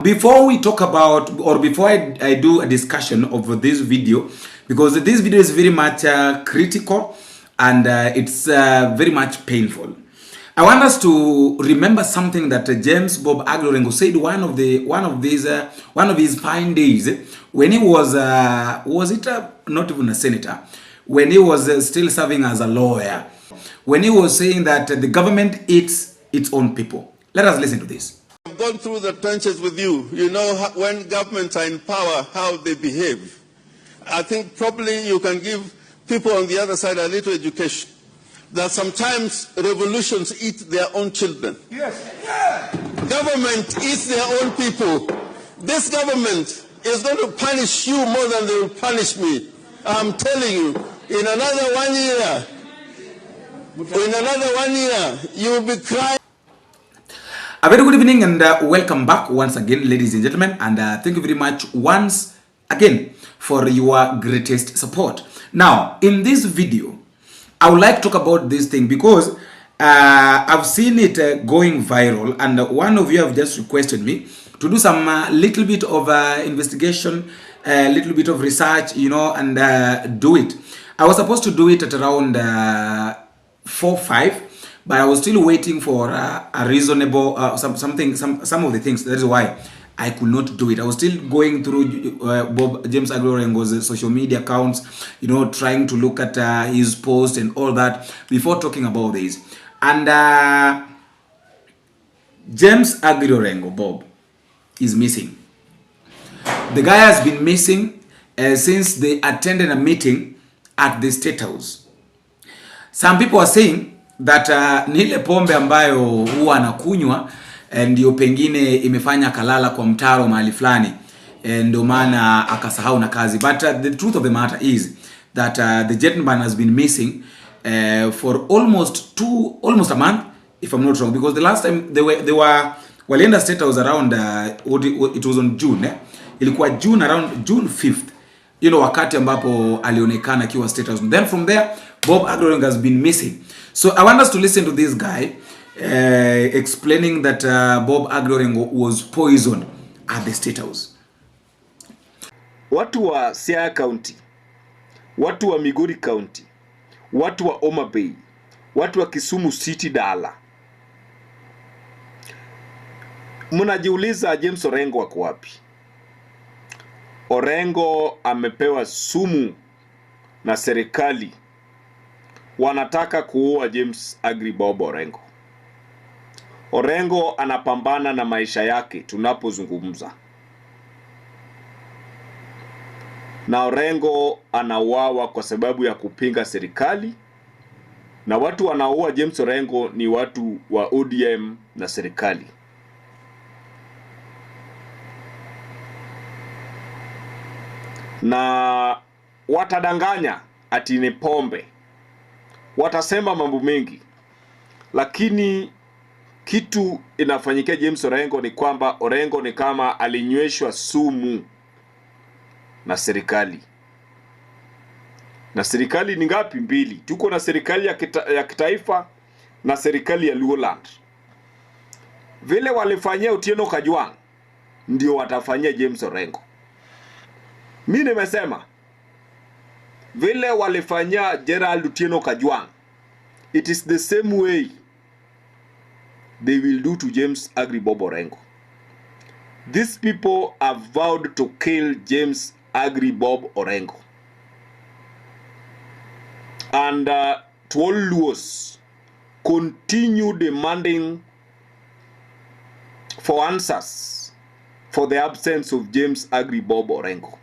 Before we talk about, or before I do a discussion of this video, because this video is very much critical and it's very much painful. I want us to remember something that James Bob Orengo said one of his fine days when he was not even a senator, when he was still serving as a lawyer, when he was saying that the government eats its own people. Let us listen to this. I've gone through the trenches with you. You know how, when governments are in power, how they behave. I think probably you can give people on the other side a little education. That sometimes revolutions eat their own children. Yes. Yeah. Government eats their own people. This government is going to punish you more than they will punish me. I'm telling you, in another 1 year, you will be crying. A very good evening and welcome back once again, ladies and gentlemen, and thank you very much once again for your greatest support. Now, in this video, I would like to talk about this thing because I've seen it going viral, and one of you have just requested me to do some little bit of investigation, a little bit of research, you know, and do it. I was supposed to do it at around 4-5. But I was still waiting for a reasonable some of the things. That is why I could not do it. I was still going through James Orengo's social media accounts, you know, trying to look at his post and all that before talking about this. And James Orengo, Bob, is missing. The guy has been missing since they attended a meeting at the State House. Some people are saying that ni ile pombe ambayo huwa anakunywa ndio pengine imefanya kalala kwa mtaro mahali fulani, ndio maana akasahau na kazi. But the truth of the matter is that the gentleman has been missing for almost a month, if I'm not wrong, because the last time they were walienda State House around it was on June, ilikuwa June, around June 5th, you know, wakati ambapo alionekana akiwa State House. Then from there Bob Orengo has been missing. So I want us to listen to this guy explaining that Bob Orengo was poisoned at the State House. Watu wa Siaya County, watu wa Migori County, watu wa Homa Bay, watu wa Kisumu City Dala. Mnajiuliza James Orengo wako wapi? Orengo amepewa sumu na serikali. Wanataka kuua James Bob Orengo. Orengo anapambana na maisha yake tunapozungumza. Na Orengo anauawa kwa sababu ya kupinga serikali. Na watu wanaua James Orengo ni watu wa ODM na serikali. Na watadanganya ati ni pombe. Watasema mambo mengi. Lakini kitu inafanyikia James Orengo ni kwamba Orengo ni kama alinyweshwa sumu na serikali. Na serikali ni ngapi? Mbili. Tuko na serikali ya kitaifa na serikali ya Luoland. Vile walifanyia Otieno Kajwang ndio watafanyia James Orengo. Mimi nimesema vile walifanya Gerald Otieno Kajwang, it is the same way they will do to James Bob Orengo. These people have vowed to kill James Bob Orengo. And to all Luos, continue demanding for answers for the absence of James Bob Orengo.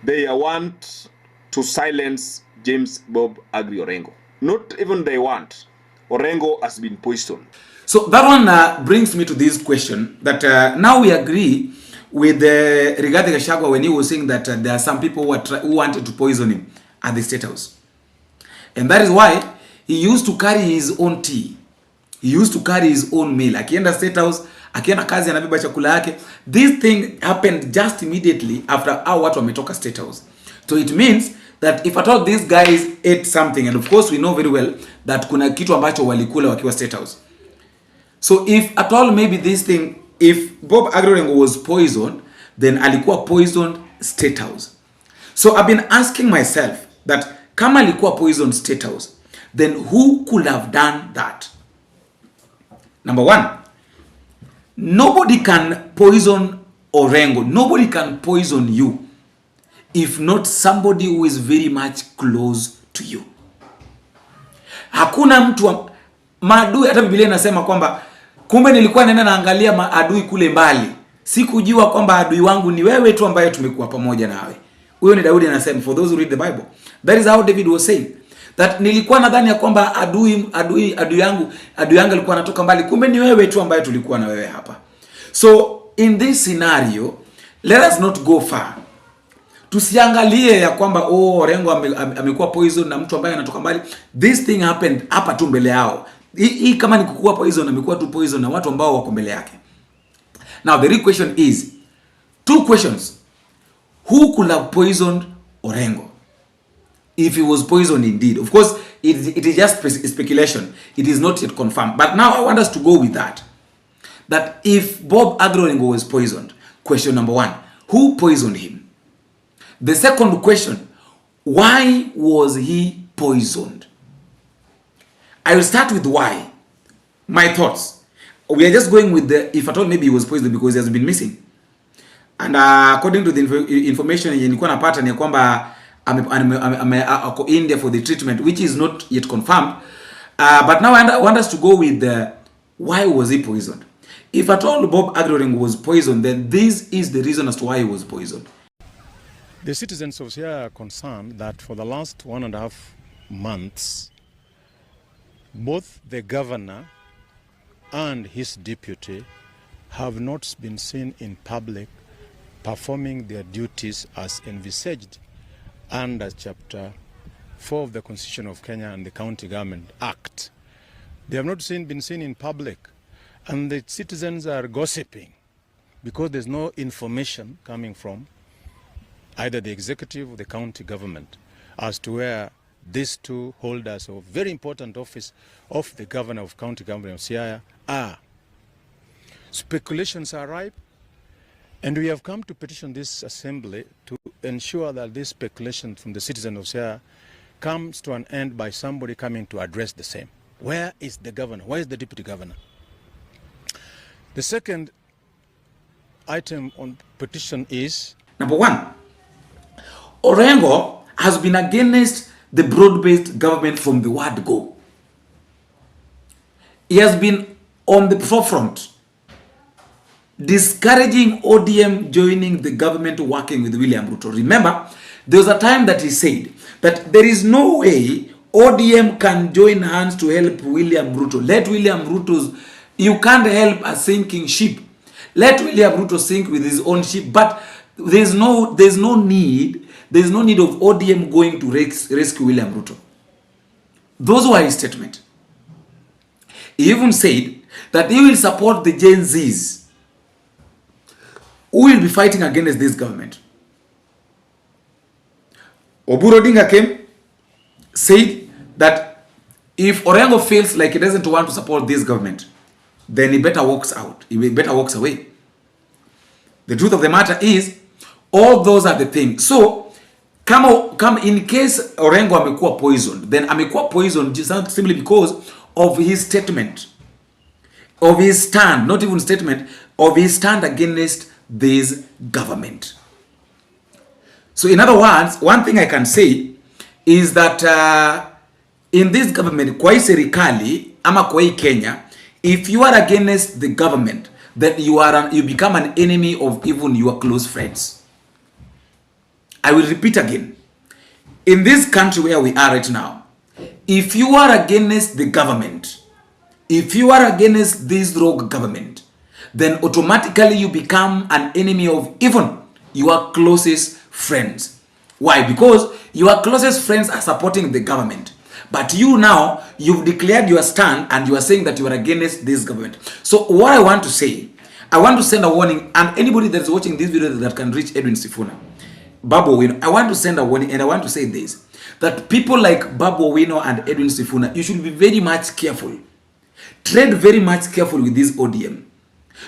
They want to silence James Bob Orengo. Not even they want. Orengo has been poisoned. So that one brings me to this question that now we agree with Rigathi Gachagua when he was saying that there are some people who wanted to poison him at the State House. And that is why he used to carry his own tea. He used to carry his own meal. Akienda State House, akienda kazi anabeba chakula yake. This thing happened just immediately after our watu wametoka State House. So it means that if at all these guys ate something, and of course we know very well that kuna kitu ambacho walikula wakiwa State House. So if at all maybe this thing if Bob Orengo was poisoned, then alikuwa poisoned State House. So I've been asking myself that kama alikuwa poisoned State House, then who could have done that? Number one, nobody can poison Orengo. Nobody can poison you if not somebody who is very much close to you. Hakuna mtu maadui. Hata Biblia inasema kwamba kumbe nilikuwa nenda naangalia maadui kule mbali, sikujua kwamba adui wangu ni wewe tu ambaye tumekuwa pamoja nawe. Huyo ni Daudi anasema, for those who read the Bible, that is how David was saying that nilikuwa nadhani ya kwamba adui yangu alikuwa anatoka mbali, kumbe ni wewe tu ambaye tulikuwa na wewe hapa. So in this scenario, let us not go far. Tusiangalie ya kwamba Orengo amekuwa poison na mtu ambaye anatoka mbali. This thing happened hapa tu mbele yao. Hii kama ni kukuwa poison, amekuwa tu poison na watu ambao wako mbele yake. Now the real question is, two questions. Who could have poisoned Orengo? If he was poisoned indeed. Of course, it is just speculation. It is not yet confirmed. But now I want us to go with that. That if Bob Orengo was poisoned, question number one, who poisoned him? The second question, why was he poisoned? I will start with why. My thoughts. We are just going with the, if at all maybe he was poisoned because he has been missing. And according to the information nilikuwa napata ni kwamba ako India for the treatment, which is not yet confirmed. But now I want us to go with the, why was he poisoned? If at all Bob Orengo was poisoned, then this is the reason as to why he was poisoned. The citizens of Siaya are concerned that for the last 1.5 months, both the governor and his deputy have not been seen in public performing their duties as envisaged under Chapter 4 of the Constitution of Kenya and the County Government Act. They have not been seen in public, and the citizens are gossiping because there's no information coming from either the executive or the county government as to where these two holders of very important office of the governor of county government of Siaya are. Speculations are ripe, and we have come to petition this assembly to ensure that this speculation from the citizens of Siaya comes to an end by somebody coming to address the same. Where is the governor? Where is the deputy governor? The second item on petition is, number one, Orengo has been against the broad-based government from the word go. He has been on the forefront, discouraging ODM joining the government working with William Ruto. Remember, there was a time that he said that there is no way ODM can join hands to help William Ruto. Let William Ruto's, you can't help a sinking ship. Let William Ruto sink with his own ship. But there's no need of ODM going to rescue William Ruto. Those were his statement. He even said that he will support the Gen Zs who will be fighting against this government. Oburu Odinga came, said that if Orengo feels like he doesn't want to support this government, then he better walks out. He better walks away. The truth of the matter is, all those are the things. So, come in case Orengo amekuwa poisoned, then amekuwa poisoned just simply because of his statement, of his stand, not even statement, of his stand against this government. So, in other words, one thing I can say is that in this government, kwa hii serikali ama kwa hii Kenya, if you are against the government, then you become an enemy of even your close friends. I will repeat again. In this country where we are right now, if you are against the government, if you are against this rogue government, then automatically you become an enemy of even your closest friends. Why? Because your closest friends are supporting the government. But you now, you've declared your stand and you are saying that you are against this government. So what I want to say, I want to send a warning, and anybody that is watching this video that can reach Edwin Sifuna, Babu Owino, I want to send a warning, and I want to say this, that people like Babu Owino and Edwin Sifuna, you should be very much careful. Tread very much careful with this ODM.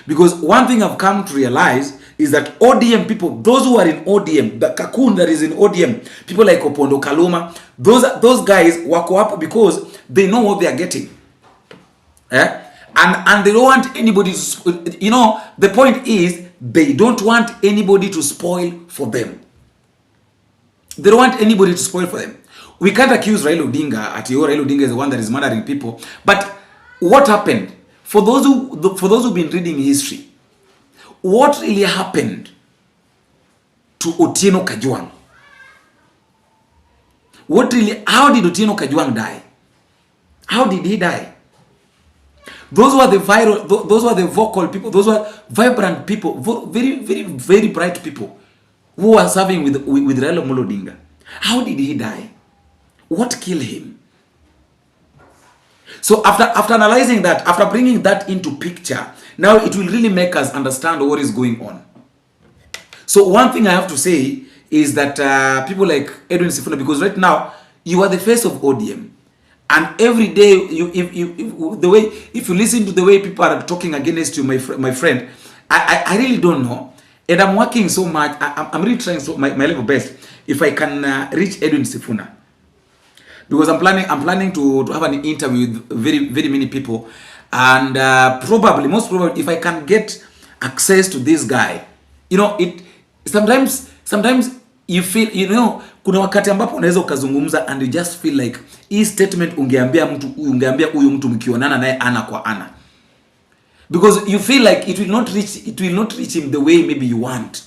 Because one thing I've come to realize is that ODM people, those who are in ODM, the cocoon that is in ODM, people like Opondo Kaluma, those guys wako up because they know what they are getting. Eh? And they don't want anybody to, you know, the point is they don't want anybody to spoil for them. They don't want anybody to spoil for them. We can't accuse Raila Odinga at Raila Odinga is the one that is murdering people. But what happened? For those who've been reading history, what really happened to Otieno Kajwang? How did Otieno Kajwang die? How did he die? Those were the vocal people, those were vibrant people, very, very, very bright people who were serving with Raila Odinga. How did he die? What killed him? So after analyzing that, after bringing that into picture, now it will really make us understand what is going on. So one thing I have to say is that people like Edwin Sifuna, because right now you are the face of ODM, and every day if you listen to the way people are talking against you, my friend, I really don't know, and I'm working so much. I'm really trying my level best if I can reach Edwin Sifuna. Because I'm planning to have an interview with very, very many people, and most probably, if I can get access to this guy, you know, it sometimes you feel, you know, kuna wakati ambapo unaweza ukazungumza and you just feel like hii statement ungeambia huyu mtu mkionana naye ana kwa ana, because you feel like it will not reach him the way maybe you want.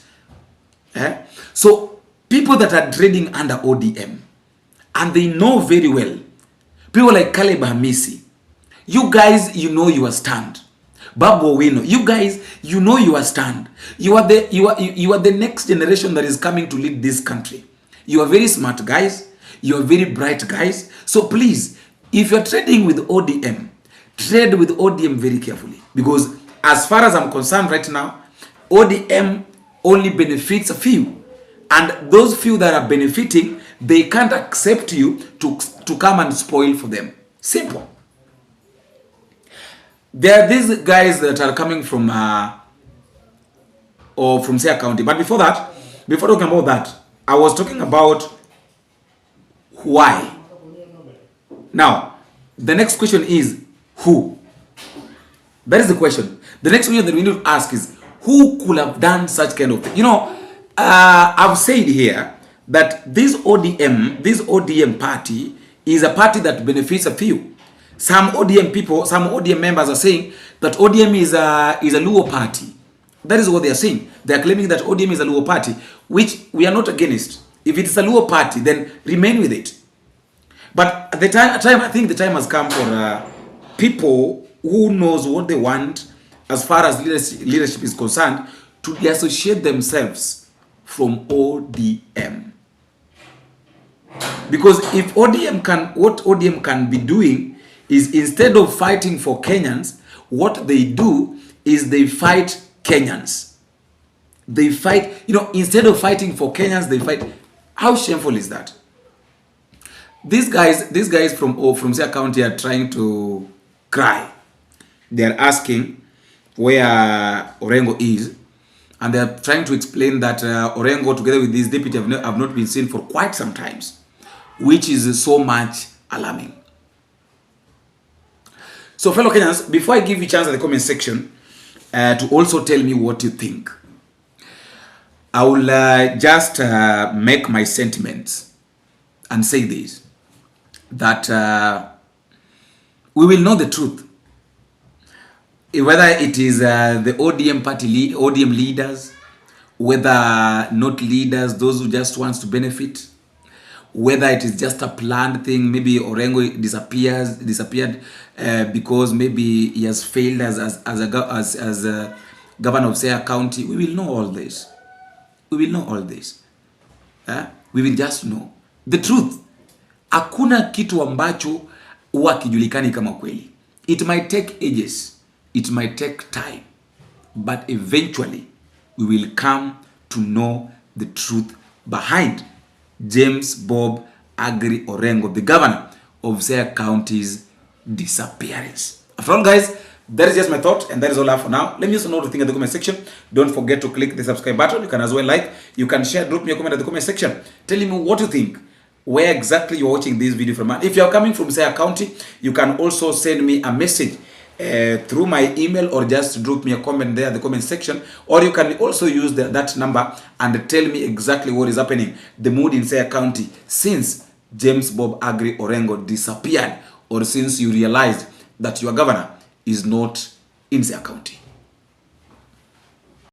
So people that are trading under ODM, and they know very well, people like Caleb Hamisi, you guys, you know your stand. Babu Owino, you guys, you know your stand. You are the next generation that is coming to lead this country. You are very smart guys. You are very bright guys. So please, if you're trading with ODM, trade with ODM very carefully, because as far as I'm concerned right now, ODM only benefits a few, and those few that are benefiting, they can't accept you to come and spoil for them. Simple. There are these guys that are coming from Siaya County. But before talking about that, I was talking about why. Now, the next question is who? That is the question. The next question that we need to ask is who could have done such kind of thing? You know, I've said here that this ODM party is a party that benefits a few. Some ODM people, some ODM members are saying that ODM is a Luo party. That is what they are saying. They are claiming that ODM is a Luo party, which we are not against. If it is a Luo party, then remain with it. But at the time, I think the time has come for people who knows what they want as far as leadership is concerned to dissociate themselves from ODM. Because if what ODM can be doing is, instead of fighting for Kenyans, what they do is they fight Kenyans. They fight, you know, instead of fighting for Kenyans, they fight. How shameful is that? These guys from Siaya County are trying to cry. They are asking where Orengo is, and they are trying to explain that Orengo, together with this deputy, have not been seen for quite some times, which is so much alarming. So, fellow Kenyans, before I give you a chance in the comment section to also tell me what you think, I will just make my sentiments and say this, that we will know the truth. Whether it is the ODM party, ODM leaders, whether not leaders, those who just wants to benefit, whether it is just a planned thing, maybe Orengo disappeared because maybe he has failed as a governor of Siaya County. We will know all this. We will know all this. We will just know the truth. Hakuna kitu ambacho huwa kijulikani kama kweli. It might take ages, it might take time, but eventually we will come to know the truth behind James Bob Agri Orengo, the governor of Siaya County's disappearance. After all, guys, That is just my thought, and that is all I have for now. Let me just know what you think in the comment section. Don't forget to click the subscribe button. You can as well like, you can share, drop me a comment at the comment section. Telling me what you think, where exactly you're watching this video from. And if you're coming from Siaya County, you can also send me a message through my email, or just drop me a comment there at the comment section, or you can also use that number and tell me exactly what is happening, the mood in Siaya County since James Bob Agri Orengo disappeared, or since you realized that your governor is not in Siaya County.